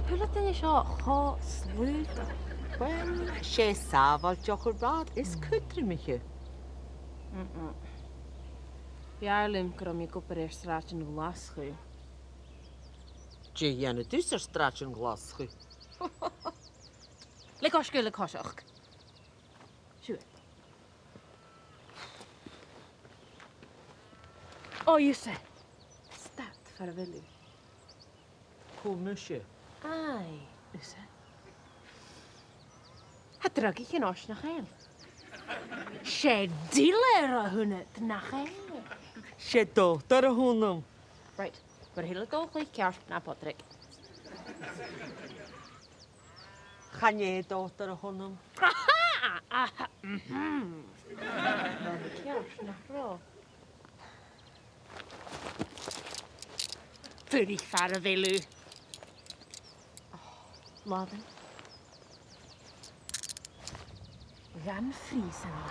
Pwyla dyn eisiau Sgrùdadh? Wel, sé safal jochor bad is cydri mi chi. Bjarlim grom I gwybod e'r strat yn glasgu. Je jenne dus er straatje glas chi. Le cosioch. Siwr. O, Iwse. Stat far y felu. Kom je. Ai, Iwse. Hadrog ich yn os na chael. Se diler o hwnna na chael. Sé dochter a húnam. Right, maar heel gauw gelijk kerst na Patrick. Chan é dochter a húnam. Kerst na ro. Fyrich far y felw. Laden. Gan ffris yna.